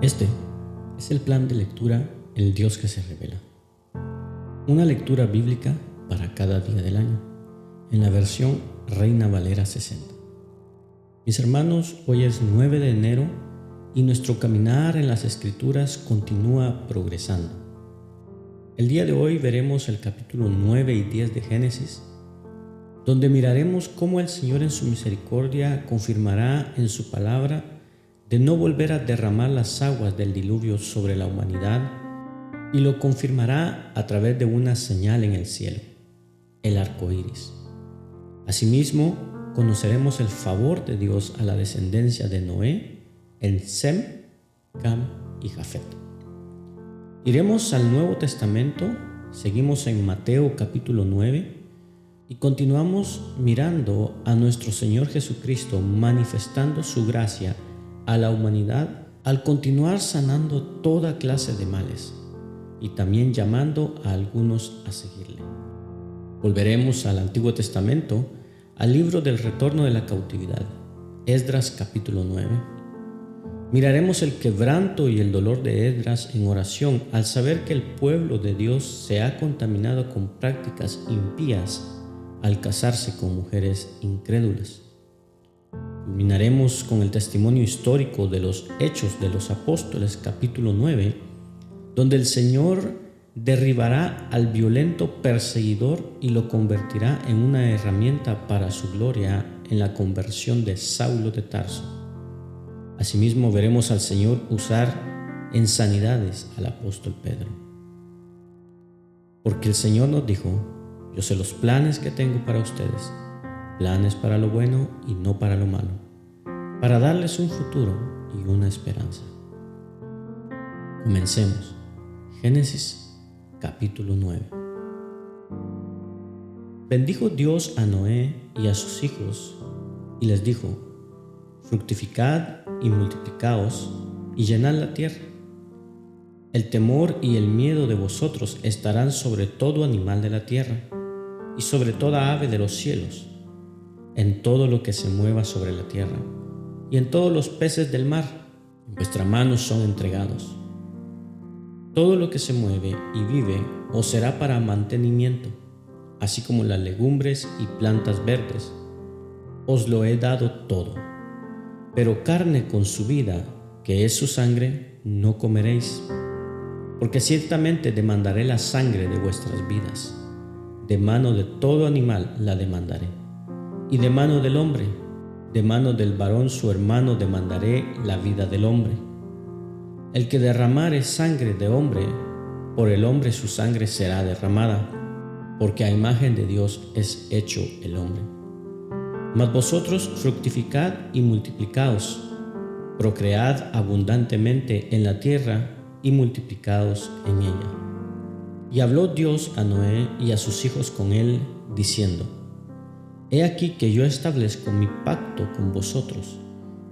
Este es el plan de lectura El Dios que se revela. Una lectura bíblica para cada día del año, en la versión Reina Valera 60. Mis hermanos, hoy es 9 de enero y nuestro caminar en las Escrituras continúa progresando. El día de hoy veremos el capítulo 9 y 10 de Génesis, donde miraremos cómo el Señor en su misericordia confirmará en su palabra de no volver a derramar las aguas del diluvio sobre la humanidad, y lo confirmará a través de una señal en el cielo, el arco iris. Asimismo, conoceremos el favor de Dios a la descendencia de Noé en Sem, Cam y Jafet. Iremos al Nuevo Testamento, seguimos en Mateo capítulo 9 y continuamos mirando a nuestro Señor Jesucristo manifestando su gracia a la humanidad al continuar sanando toda clase de males y también llamando a algunos a seguirle. Volveremos al Antiguo Testamento, al libro del retorno de la cautividad, Esdras capítulo 9. Miraremos el quebranto y el dolor de Esdras en oración al saber que el pueblo de Dios se ha contaminado con prácticas impías al casarse con mujeres incrédulas. Culminaremos con el testimonio histórico de los Hechos de los Apóstoles capítulo 9, donde el Señor derribará al violento perseguidor y lo convertirá en una herramienta para su gloria en la conversión de Saulo de Tarso. Asimismo veremos al Señor usar en sanidades al apóstol Pedro. Porque el Señor nos dijo: yo sé los planes que tengo para ustedes, planes para lo bueno y no para lo malo, para darles un futuro y una esperanza. Comencemos. Génesis capítulo 9. Bendijo Dios a Noé y a sus hijos y les dijo: fructificad y multiplicaos y llenad la tierra. El temor y el miedo de vosotros estarán sobre todo animal de la tierra y sobre toda ave de los cielos, en todo lo que se mueva sobre la tierra y en todos los peces del mar. En vuestra mano son entregados. Todo lo que se mueve y vive os será para mantenimiento, así como las legumbres y plantas verdes. Os lo he dado todo. Pero carne con su vida, que es su sangre, no comeréis, porque ciertamente demandaré la sangre de vuestras vidas. De mano de todo animal la demandaré, y de mano del hombre, de mano del varón su hermano demandaré la vida del hombre. El que derramare sangre de hombre, por el hombre su sangre será derramada, porque a imagen de Dios es hecho el hombre. Mas vosotros fructificad y multiplicaos, procread abundantemente en la tierra y multiplicaos en ella. Y habló Dios a Noé y a sus hijos con él, diciendo: he aquí que yo establezco mi pacto con vosotros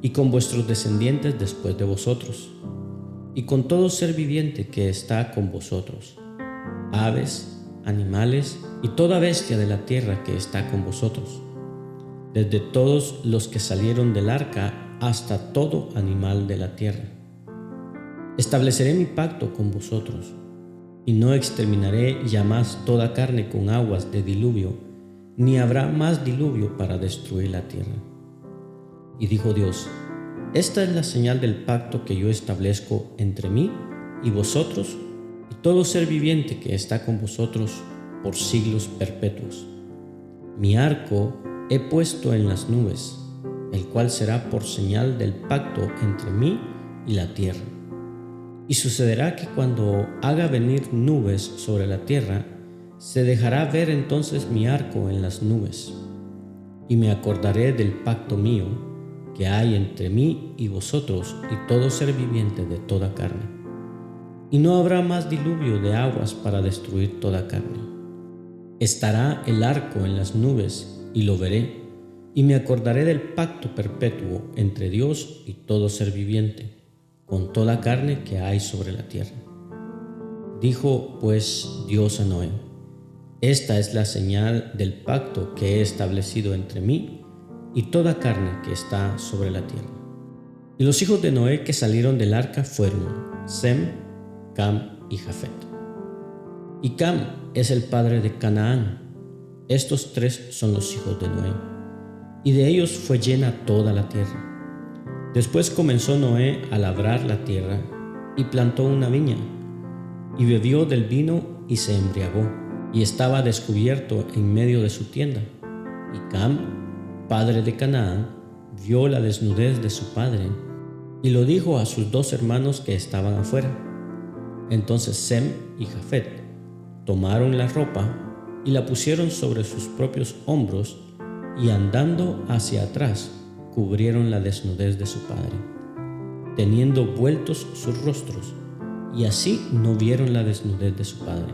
y con vuestros descendientes después de vosotros, y con todo ser viviente que está con vosotros, aves, animales y toda bestia de la tierra que está con vosotros, desde todos los que salieron del arca hasta todo animal de la tierra. Estableceré mi pacto con vosotros, y no exterminaré ya más toda carne con aguas de diluvio, ni habrá más diluvio para destruir la tierra. Y dijo Dios: esta es la señal del pacto que yo establezco entre mí y vosotros y todo ser viviente que está con vosotros por siglos perpetuos. Mi arco he puesto en las nubes, el cual será por señal del pacto entre mí y la tierra. Y sucederá que cuando haga venir nubes sobre la tierra, se dejará ver entonces mi arco en las nubes, y me acordaré del pacto mío que hay entre mí y vosotros y todo ser viviente de toda carne. Y no habrá más diluvio de aguas para destruir toda carne. Estará el arco en las nubes y lo veré, y me acordaré del pacto perpetuo entre Dios y todo ser viviente, con toda carne que hay sobre la tierra. Dijo pues Dios a Noé: esta es la señal del pacto que he establecido entre mí y toda carne que está sobre la tierra. Y los hijos de Noé que salieron del arca fueron Sem, Cam y Jafet. Y Cam es el padre de Canaán. Estos tres son los hijos de Noé, y de ellos fue llena toda la tierra. Después comenzó Noé a labrar la tierra y plantó una viña, y bebió del vino y se embriagó, y estaba descubierto en medio de su tienda. Y Cam, padre de Canaán, vio la desnudez de su padre, y lo dijo a sus dos hermanos que estaban afuera. Entonces Sem y Jafet tomaron la ropa y la pusieron sobre sus propios hombros, y andando hacia atrás cubrieron la desnudez de su padre, teniendo vueltos sus rostros, y así no vieron la desnudez de su padre.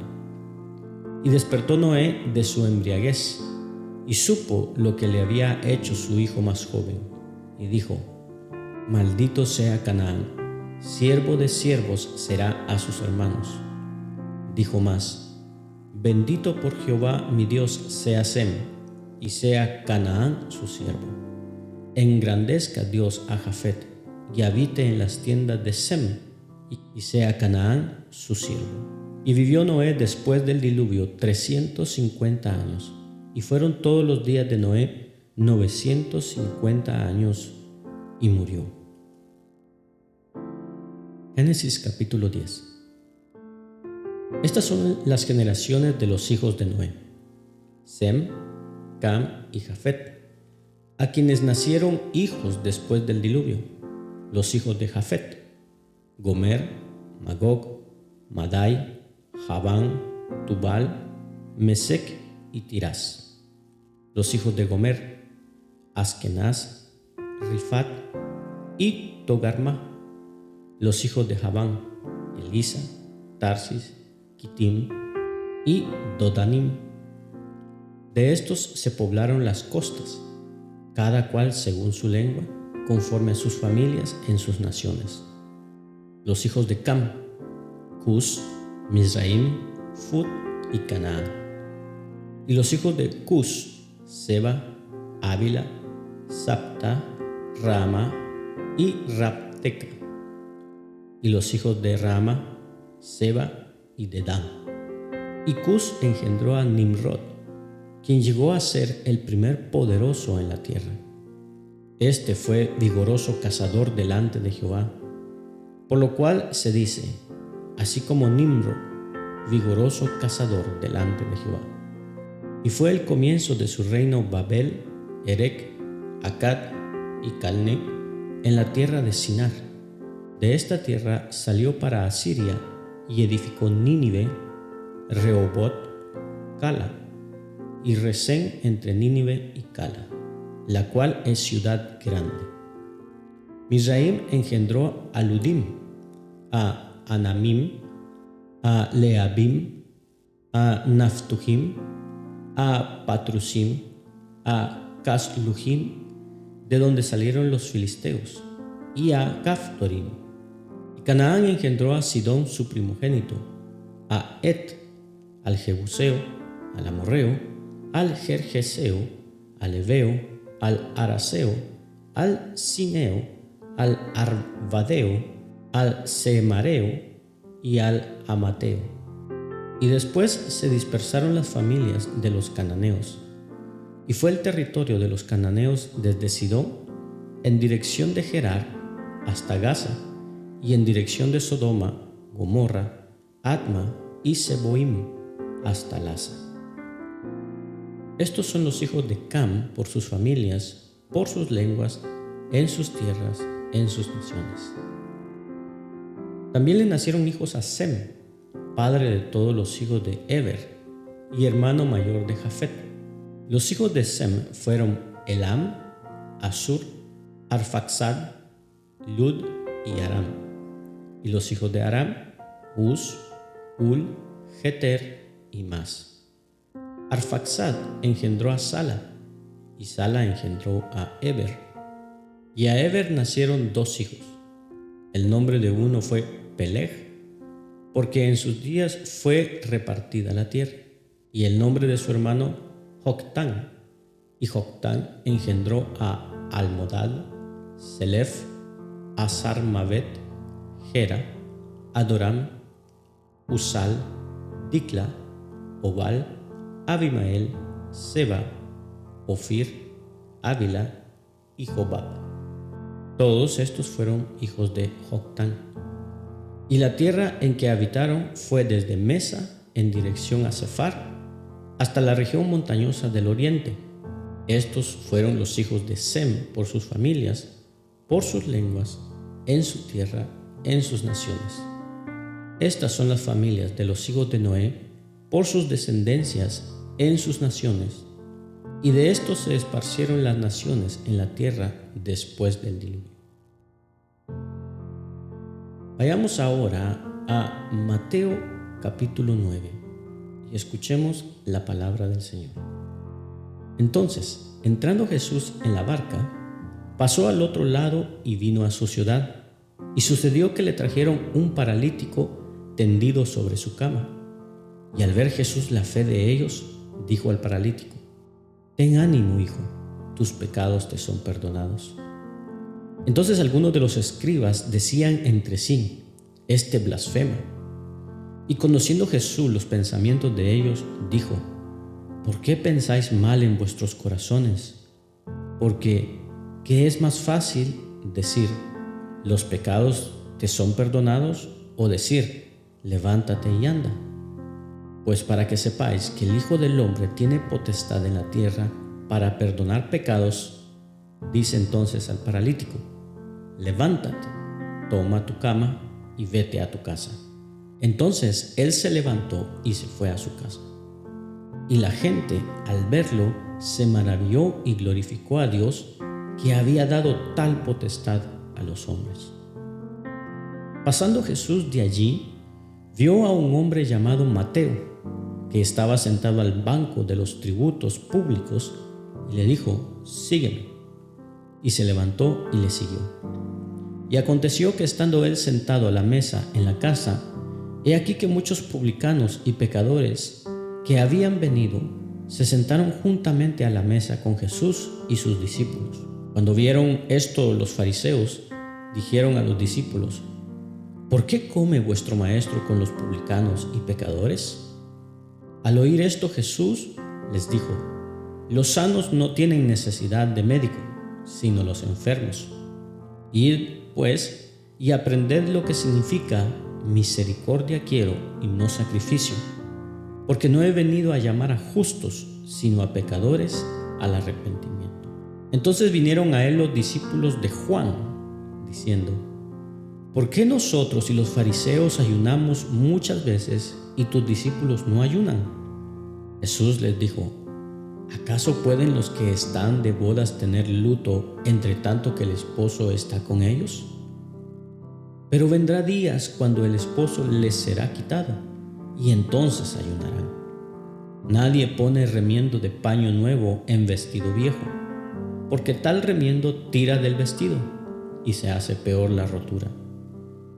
Y despertó Noé de su embriaguez, y supo lo que le había hecho su hijo más joven, y dijo: Maldito sea Canaán, siervo de siervos será a sus hermanos. Dijo más: Bendito por Jehová mi Dios sea Sem, y sea Canaán su siervo. Engrandezca Dios a Jafet, y habite en las tiendas de Sem, y sea Canaán su siervo. Y vivió Noé después del diluvio 350 años, y fueron todos los días de Noé 950 años, y murió. Génesis capítulo 10. Estas son las generaciones de los hijos de Noé: Sem, Cam y Jafet, a quienes nacieron hijos después del diluvio. Los hijos de Jafet: Gomer, Magog, Madai, Javán, Tubal, Mesec y Tirás. Los hijos de Gomer: Askenaz, Rifat y Togarma. Los hijos de Javán: Elisa, Tarsis, Kitim y Dodanim. De estos se poblaron las costas, cada cual según su lengua, conforme a sus familias en sus naciones. Los hijos de Cam: Cus, Mizraim, Fut y Canaán. Y los hijos de Cus: Seba, Ávila, Sapta, Rama y Rapteca. Y los hijos de Rama: Seba y Dedán. Y Cus engendró a Nimrod, quien llegó a ser el primer poderoso en la tierra. Este fue vigoroso cazador delante de Jehová, por lo cual se dice: así como Nimrod, vigoroso cazador delante de Jehová. Y fue el comienzo de su reino Babel, Erec, Accad y Calne en la tierra de Sinar. De esta tierra salió para Asiria y edificó Nínive, Rehobot, Cala y Resén entre Nínive y Cala, la cual es ciudad grande. Mizraim engendró a Ludim, a Anamim, a Leabim, a Naftujim, a Patrusim, a Casluhim, de donde salieron los filisteos, y a Caftorim. Y Canaán engendró a Sidón su primogénito, a Et, al Jebuseo, al Amorreo, al Gergeseo, al Eveo, al Araseo, al Sineo, al Arvadeo, al Semareo y al Amateo. Y después se dispersaron las familias de los cananeos, y fue el territorio de los cananeos desde Sidón en dirección de Gerar hasta Gaza, y en dirección de Sodoma, Gomorra, Adma y Seboim hasta Lasa. Estos son los hijos de Cam por sus familias, por sus lenguas, en sus tierras, en sus naciones. También le nacieron hijos a Sem, padre de todos los hijos de Eber y hermano mayor de Jafet. Los hijos de Sem fueron Elam, Asur, Arfaxad, Lud y Aram. Y los hijos de Aram: Uz, Ul, Geter y Mas. Arfaxad engendró a Sala, y Sala engendró a Eber. Y a Eber nacieron dos hijos. El nombre de uno fue Peleg, porque en sus días fue repartida la tierra, y el nombre de su hermano Joctán. Y Joctán engendró a Almodad, Selef, Azarmavet, Gera, Adoram, Usal, Dicla, Obal, Abimael, Seba, Ofir, Ávila y Jobab. Todos estos fueron hijos de Joctán. Y la tierra en que habitaron fue desde Mesa en dirección a Sefar hasta la región montañosa del oriente. Estos fueron los hijos de Sem por sus familias, por sus lenguas, en su tierra, en sus naciones. Estas son las familias de los hijos de Noé por sus descendencias en sus naciones, y de estos se esparcieron las naciones en la tierra después del diluvio. Vayamos ahora a Mateo capítulo 9 y escuchemos la palabra del Señor. Entonces, entrando Jesús en la barca, pasó al otro lado y vino a su ciudad, y sucedió que le trajeron un paralítico tendido sobre su cama. Y al ver Jesús la fe de ellos, dijo al paralítico: «Ten ánimo, hijo, tus pecados te son perdonados». Entonces algunos de los escribas decían entre sí: «Este blasfema». Y conociendo Jesús los pensamientos de ellos, dijo: «¿Por qué pensáis mal en vuestros corazones? Porque, ¿qué es más fácil decir: los pecados te son perdonados, o decir: levántate y anda? Pues para que sepáis que el Hijo del Hombre tiene potestad en la tierra para perdonar pecados, dice entonces al paralítico: levántate, toma tu cama y vete a tu casa. Entonces él se levantó y se fue a su casa. Y la gente, al verlo, se maravilló y glorificó a Dios, que había dado tal potestad a los hombres. Pasando Jesús de allí, vio a un hombre llamado Mateo, que estaba sentado al banco de los tributos públicos, y le dijo: «Sígueme». Y se levantó y le siguió. Y aconteció que estando él sentado a la mesa en la casa, he aquí que muchos publicanos y pecadores que habían venido se sentaron juntamente a la mesa con Jesús y sus discípulos. Cuando vieron esto, los fariseos dijeron a los discípulos: «¿Por qué come vuestro maestro con los publicanos y pecadores?». Al oír esto, Jesús les dijo: «Los sanos no tienen necesidad de médico, sino los enfermos. Id, pues, y aprended lo que significa: misericordia quiero y no sacrificio, porque no he venido a llamar a justos, sino a pecadores al arrepentimiento». Entonces vinieron a él los discípulos de Juan, diciendo: «¿Por qué nosotros y los fariseos ayunamos muchas veces y tus discípulos no ayunan?». Jesús les dijo: «¿Acaso pueden los que están de bodas tener luto entre tanto que el esposo está con ellos? Pero vendrá días cuando el esposo les será quitado, y entonces ayunarán. Nadie pone remiendo de paño nuevo en vestido viejo, porque tal remiendo tira del vestido, y se hace peor la rotura.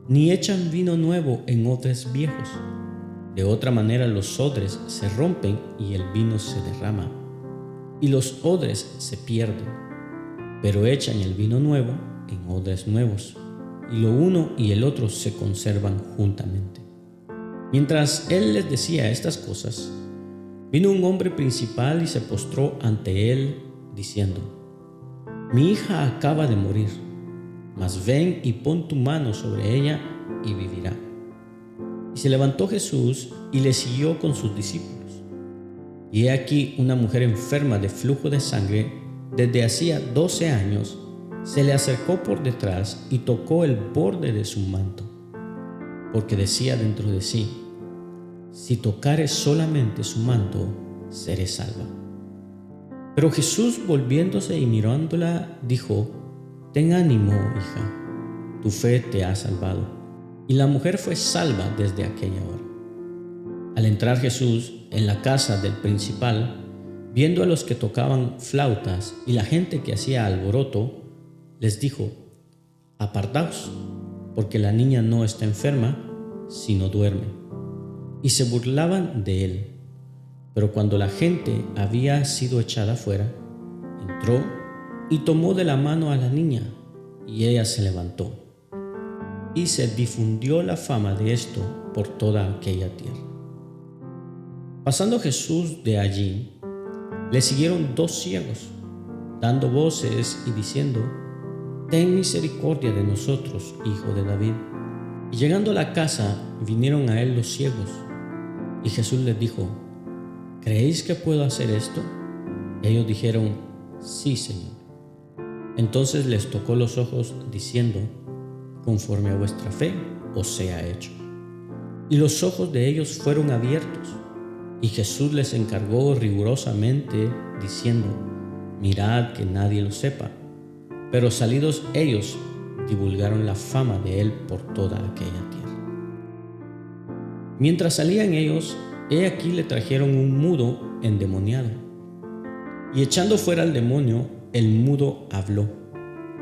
Ni echan vino nuevo en odres viejos. De otra manera los odres se rompen y el vino se derrama, y los odres se pierden. Pero echan el vino nuevo en odres nuevos, y lo uno y el otro se conservan juntamente». Mientras él les decía estas cosas, vino un hombre principal y se postró ante él, diciendo: «Mi hija acaba de morir, mas ven y pon tu mano sobre ella y vivirá». Y se levantó Jesús y le siguió con sus discípulos. Y he aquí una mujer enferma de flujo de sangre desde hacía 12 años, se le acercó por detrás y tocó el borde de su manto, porque decía dentro de sí: «Si tocare solamente su manto, seré salva». Pero Jesús, volviéndose y mirándola, dijo: «Ten ánimo, hija, tu fe te ha salvado». Y la mujer fue salva desde aquella hora. Al entrar Jesús en la casa del principal, viendo a los que tocaban flautas y la gente que hacía alboroto, les dijo: «Apartaos, porque la niña no está enferma, sino duerme». Y se burlaban de él. Pero cuando la gente había sido echada fuera, entró y tomó de la mano a la niña, y ella se levantó. y se difundió la fama de esto por toda aquella tierra. Pasando Jesús de allí, le siguieron 2 ciegos, dando voces y diciendo: «Ten misericordia de nosotros, Hijo de David». Y llegando a la casa, vinieron a él los ciegos. Y Jesús les dijo: «¿Creéis que puedo hacer esto?». Ellos dijeron: «Sí, Señor». Entonces les tocó los ojos, diciendo: «Conforme a vuestra fe os sea hecho». Y los ojos de ellos fueron abiertos. Y Jesús les encargó rigurosamente, diciendo: «Mirad que nadie lo sepa». Pero salidos ellos, divulgaron la fama de él por toda aquella tierra. Mientras salían ellos, he aquí le trajeron un mudo endemoniado. Y echando fuera al demonio, el mudo habló,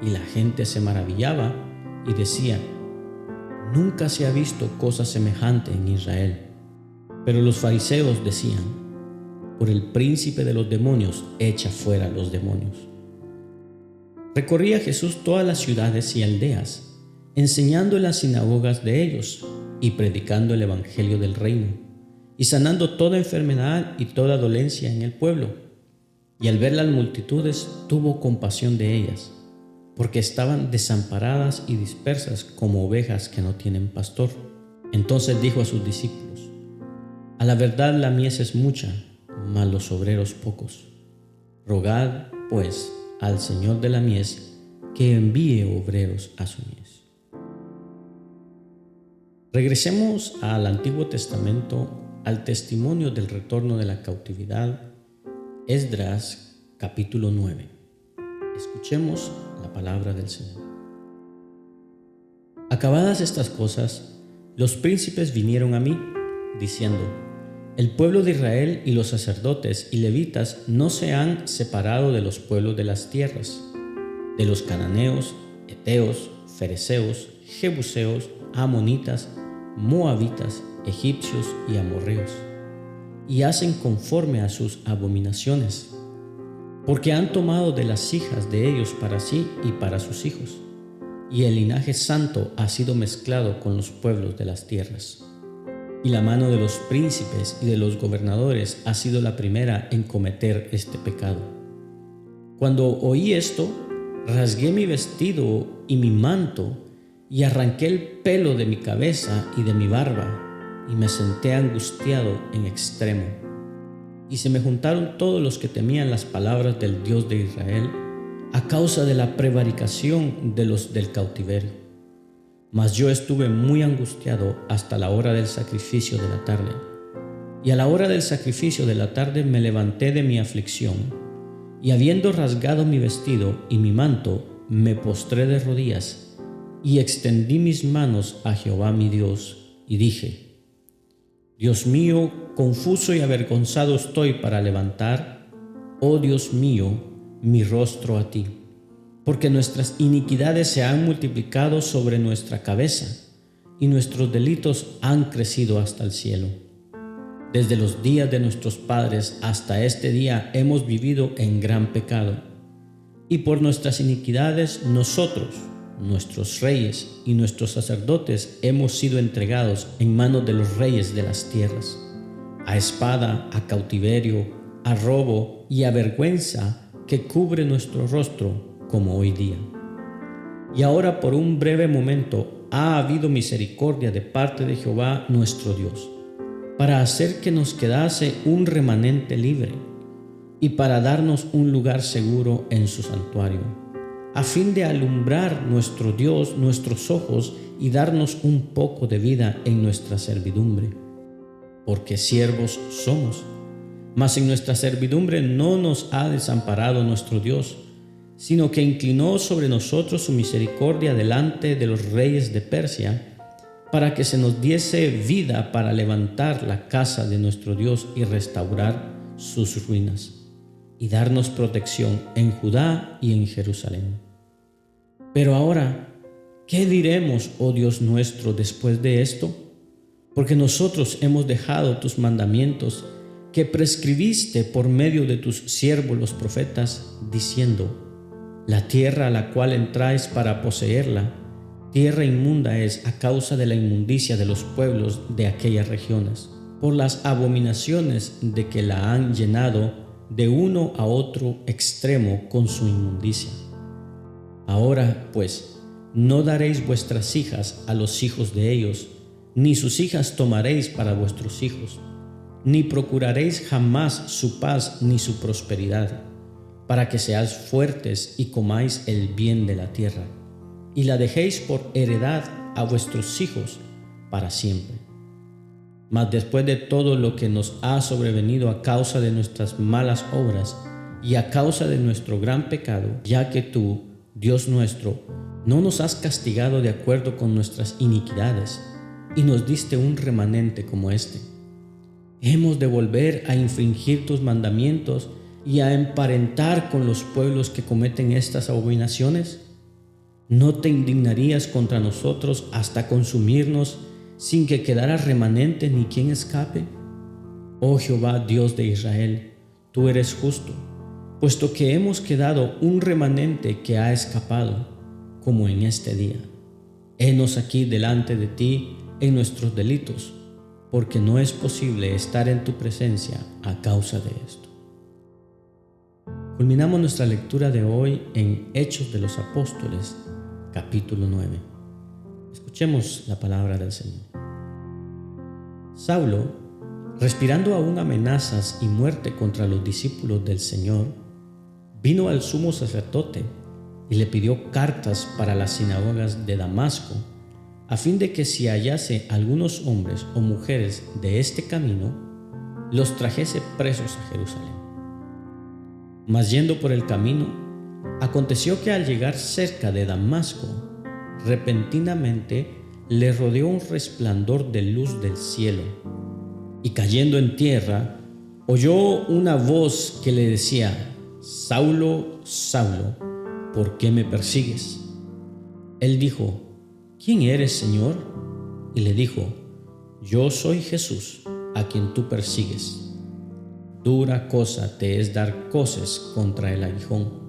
y la gente se maravillaba y decía: «Nunca se ha visto cosa semejante en Israel». Pero los fariseos decían: «Por el príncipe de los demonios echa fuera los demonios». Recorría Jesús todas las ciudades y aldeas, enseñando en las sinagogas de ellos y predicando el evangelio del reino, y sanando toda enfermedad y toda dolencia en el pueblo. Y al ver las multitudes, tuvo compasión de ellas, porque estaban desamparadas y dispersas como ovejas que no tienen pastor. Entonces dijo a sus discípulos: «A la verdad la mies es mucha, mas los obreros pocos. Rogad, pues, al Señor de la mies que envíe obreros a su mies». Regresemos al Antiguo Testamento, al testimonio del retorno de la cautividad. Esdras capítulo 9. Escuchemos la palabra del Señor. Acabadas estas cosas, los príncipes vinieron a mí, diciendo: «El pueblo de Israel y los sacerdotes y levitas no se han separado de los pueblos de las tierras, de los cananeos, heteos, fereceos, jebuseos, amonitas, moabitas, egipcios y amorreos, y hacen conforme a sus abominaciones, porque han tomado de las hijas de ellos para sí y para sus hijos, y el linaje santo ha sido mezclado con los pueblos de las tierras. Y la mano de los príncipes y de los gobernadores ha sido la primera en cometer este pecado». Cuando oí esto, rasgué mi vestido y mi manto, y arranqué el pelo de mi cabeza y de mi barba, y me senté angustiado en extremo. Y se me juntaron todos los que temían las palabras del Dios de Israel, a causa de la prevaricación de los del cautiverio. Mas yo estuve muy angustiado hasta la hora del sacrificio de la tarde. Y a la hora del sacrificio de la tarde me levanté de mi aflicción, y habiendo rasgado mi vestido y mi manto, me postré de rodillas, y extendí mis manos a Jehová mi Dios, y dije: «Dios mío, confuso y avergonzado estoy para levantar, oh Dios mío, mi rostro a ti, porque nuestras iniquidades se han multiplicado sobre nuestra cabeza, y nuestros delitos han crecido hasta el cielo. Desde los días de nuestros padres hasta este día hemos vivido en gran pecado, y por nuestras iniquidades nosotros, nuestros reyes y nuestros sacerdotes hemos sido entregados en manos de los reyes de las tierras, a espada, a cautiverio, a robo y a vergüenza que cubre nuestro rostro, como hoy día. Y ahora por un breve momento ha habido misericordia de parte de Jehová nuestro Dios, para hacer que nos quedase un remanente libre, y para darnos un lugar seguro en su santuario, a fin de alumbrar nuestro Dios nuestros ojos y darnos un poco de vida en nuestra servidumbre. Porque siervos somos, mas en nuestra servidumbre no nos ha desamparado nuestro Dios, sino que inclinó sobre nosotros su misericordia delante de los reyes de Persia, para que se nos diese vida para levantar la casa de nuestro Dios y restaurar sus ruinas, y darnos protección en Judá y en Jerusalén. Pero ahora, ¿qué diremos, oh Dios nuestro, después de esto? Porque nosotros hemos dejado tus mandamientos que prescribiste por medio de tus siervos los profetas, diciendo: la tierra a la cual entráis para poseerla Tierra inmunda es a causa de la inmundicia de los pueblos de aquellas regiones, por las abominaciones de que la han llenado de uno a otro extremo con su inmundicia. Ahora, pues, no daréis vuestras hijas a los hijos de ellos, ni sus hijas tomaréis para vuestros hijos, ni procuraréis jamás su paz ni su prosperidad, para que seáis fuertes y comáis el bien de la tierra, y la dejéis por heredad a vuestros hijos para siempre. Mas después de todo lo que nos ha sobrevenido a causa de nuestras malas obras y a causa de nuestro gran pecado, ya que tú, Dios nuestro, no nos has castigado de acuerdo con nuestras iniquidades, y nos diste un remanente como este, ¿hemos de volver a infringir tus mandamientos y a emparentar con los pueblos que cometen estas abominaciones? ¿No te indignarías contra nosotros hasta consumirnos sin que quedara remanente ni quien escape? Oh Jehová, Dios de Israel, tú eres justo, puesto que hemos quedado un remanente que ha escapado, como en este día. Henos aquí delante de ti en nuestros delitos, porque no es posible estar en tu presencia a causa de esto. Culminamos nuestra lectura de hoy en Hechos de los Apóstoles, capítulo 9. Escuchemos la palabra del Señor. Saulo, respirando aún amenazas y muerte contra los discípulos del Señor, vino al sumo sacerdote y le pidió cartas para las sinagogas de Damasco, a fin de que si hallase algunos hombres o mujeres de este camino, los trajese presos a Jerusalén. Mas yendo por el camino, aconteció que al llegar cerca de Damasco, repentinamente le rodeó un resplandor de luz del cielo, y cayendo en tierra, oyó una voz que le decía: Saulo, Saulo, ¿por qué me persigues? Él dijo: ¿Quién eres, Señor? Y le dijo: Yo soy Jesús, a quien tú persigues. Dura cosa te es dar coces contra el aguijón.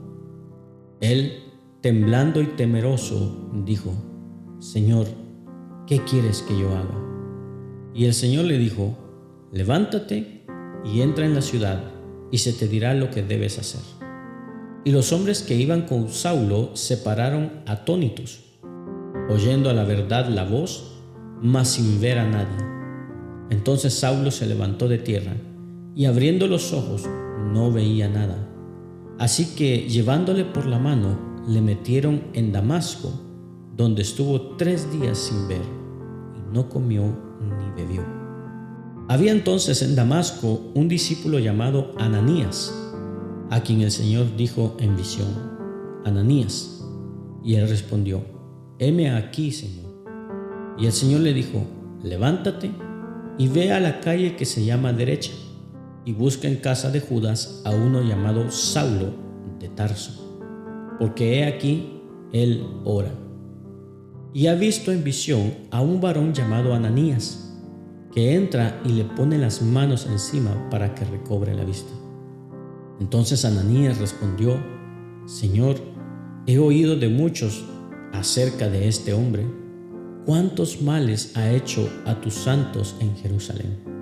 Él, temblando y temeroso, dijo: Señor, ¿qué quieres que yo haga? Y el Señor le dijo: Levántate y entra en la ciudad, y se te dirá lo que debes hacer. Y los hombres que iban con Saulo se pararon atónitos, oyendo a la verdad la voz, mas sin ver a nadie. Entonces Saulo se levantó de tierra, y abriendo los ojos no veía nada. Así que, llevándole por la mano, le metieron en Damasco, donde estuvo 3 días sin ver, y no comió ni bebió. Había entonces en Damasco un discípulo llamado Ananías, a quien el Señor dijo en visión: Ananías. Y él respondió: Heme aquí, Señor. Y el Señor le dijo: Levántate y ve a la calle que se llama Derecha, y busca en casa de Judas a uno llamado Saulo de Tarso, porque he aquí él ora. Y ha visto en visión a un varón llamado Ananías, que entra y le pone las manos encima para que recobre la vista. Entonces Ananías respondió: Señor, he oído de muchos acerca de este hombre, cuántos males ha hecho a tus santos en Jerusalén.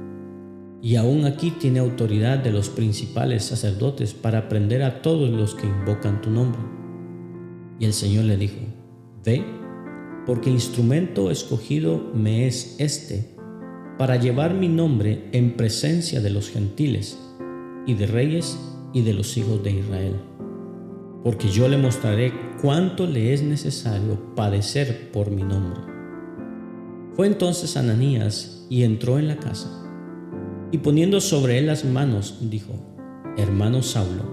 Y aún aquí tiene autoridad de los principales sacerdotes para prender a todos los que invocan tu nombre. Y el Señor le dijo: Ve, porque instrumento escogido me es este, para llevar mi nombre en presencia de los gentiles, y de reyes, y de los hijos de Israel. Porque yo le mostraré cuánto le es necesario padecer por mi nombre. Fue entonces Ananías y entró en la casa, y poniendo sobre él las manos, dijo: Hermano Saulo,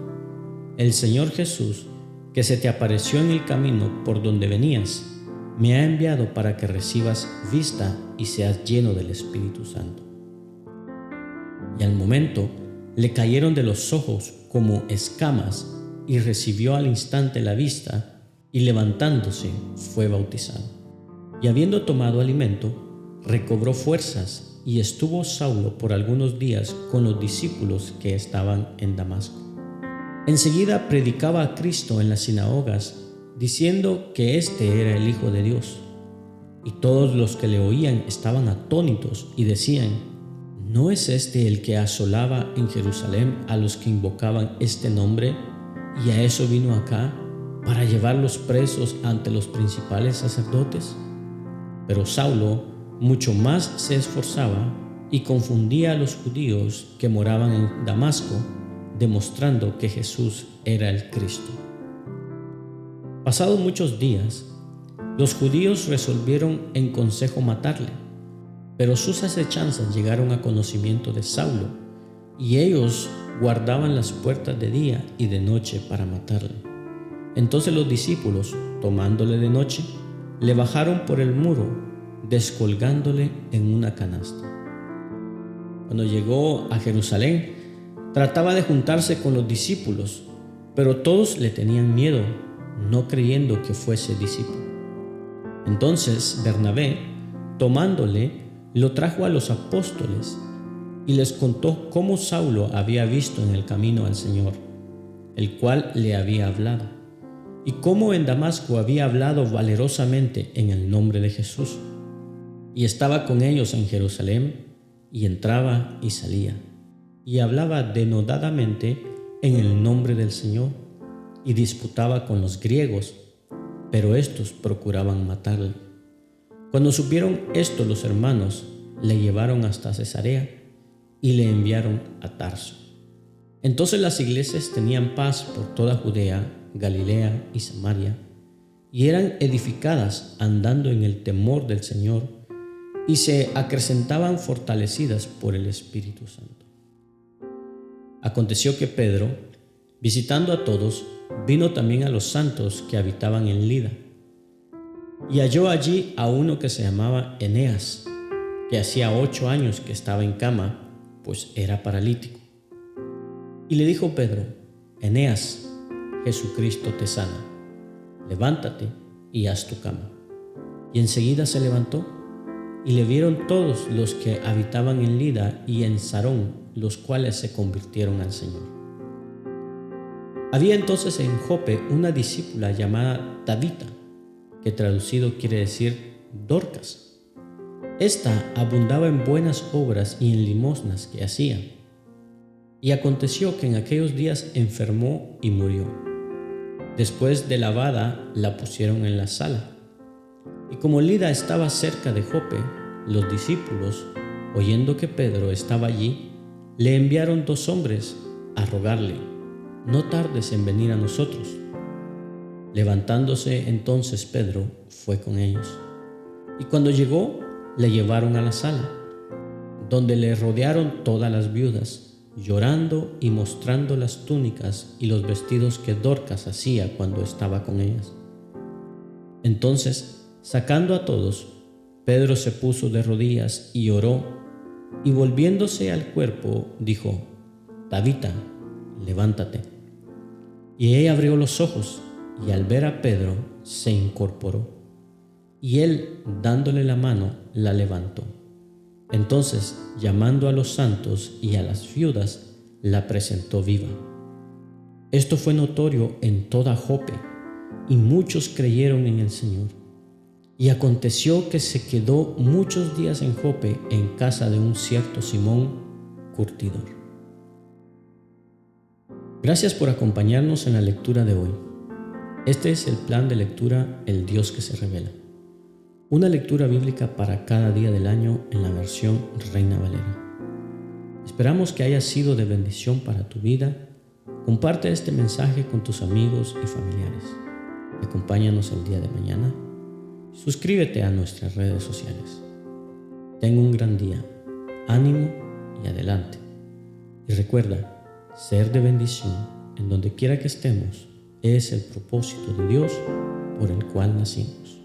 el Señor Jesús, que se te apareció en el camino por donde venías, me ha enviado para que recibas vista y seas lleno del Espíritu Santo. Y al momento le cayeron de los ojos como escamas, y recibió al instante la vista, y levantándose fue bautizado. Y habiendo tomado alimento, recobró fuerzas, y estuvo Saulo por algunos días con los discípulos que estaban en Damasco. Enseguida predicaba a Cristo en las sinagogas, diciendo que éste era el Hijo de Dios. y todos los que le oían estaban atónitos y decían: ¿no es este el que asolaba en Jerusalén a los que invocaban este nombre, y a eso vino acá, para llevarlos presos ante los principales sacerdotes? Pero Saulo mucho más se esforzaba y confundía a los judíos que moraban en Damasco, demostrando que Jesús era el Cristo. Pasados muchos días, los judíos resolvieron en consejo matarle, pero sus acechanzas llegaron a conocimiento de Saulo, y ellos guardaban las puertas de día y de noche para matarle. Entonces los discípulos, tomándole de noche, le bajaron por el muro, descolgándole en una canasta. Cuando llegó a Jerusalén, trataba de juntarse con los discípulos, pero todos le tenían miedo, no creyendo que fuese discípulo. Entonces Bernabé, tomándole, lo trajo a los apóstoles y les contó cómo Saulo había visto en el camino al Señor, el cual le había hablado, y cómo en Damasco había hablado valerosamente en el nombre de Jesús, y estaba con ellos en Jerusalén, y entraba y salía, y hablaba denodadamente en el nombre del Señor, y disputaba con los griegos, pero estos procuraban matarle. Cuando supieron esto los hermanos, le llevaron hasta Cesarea y le enviaron a Tarso. Entonces las iglesias tenían paz por toda Judea, Galilea y Samaria, y eran edificadas andando en el temor del Señor, y se acrecentaban fortalecidas por el Espíritu Santo. Aconteció que Pedro, visitando a todos, vino también a los santos que habitaban en Lida, y halló allí a uno que se llamaba Eneas, que hacía 8 años que estaba en cama, pues era paralítico. Y le dijo Pedro: Eneas, Jesucristo te sana, levántate y haz tu cama. Y enseguida se levantó, y le vieron todos los que habitaban en Lida y en Sarón, los cuales se convirtieron al Señor. Había entonces en Jope una discípula llamada Tabita, que traducido quiere decir Dorcas. Esta abundaba en buenas obras y en limosnas que hacía. Y aconteció que en aquellos días enfermó y murió. Después de lavada, la pusieron en la sala. Y como Lida estaba cerca de Jope, los discípulos, oyendo que Pedro estaba allí, le enviaron 2 hombres a rogarle: no tardes en venir a nosotros. Levantándose entonces Pedro, fue con ellos. Y cuando llegó, le llevaron a la sala, donde le rodearon todas las viudas, llorando y mostrando las túnicas y los vestidos que Dorcas hacía cuando estaba con ellas. Entonces, sacando a todos, Pedro se puso de rodillas y oró, y volviéndose al cuerpo, dijo: Tabita, levántate. Y ella abrió los ojos, y al ver a Pedro, se incorporó. Y él, dándole la mano, la levantó. Entonces, llamando a los santos y a las viudas, la presentó viva. Esto fue notorio en toda Jope, y muchos creyeron en el Señor. Y aconteció que se quedó muchos días en Jope, en casa de un cierto Simón, curtidor. Gracias por acompañarnos en la lectura de hoy. Este es el plan de lectura El Dios que se revela. Una lectura bíblica para cada día del año en la versión Reina Valera. Esperamos que haya sido de bendición para tu vida. Comparte este mensaje con tus amigos y familiares. Acompáñanos el día de mañana. Suscríbete a nuestras redes sociales. Ten un gran día, ánimo y adelante. Y recuerda, ser de bendición en donde quiera que estemos es el propósito de Dios por el cual nacimos.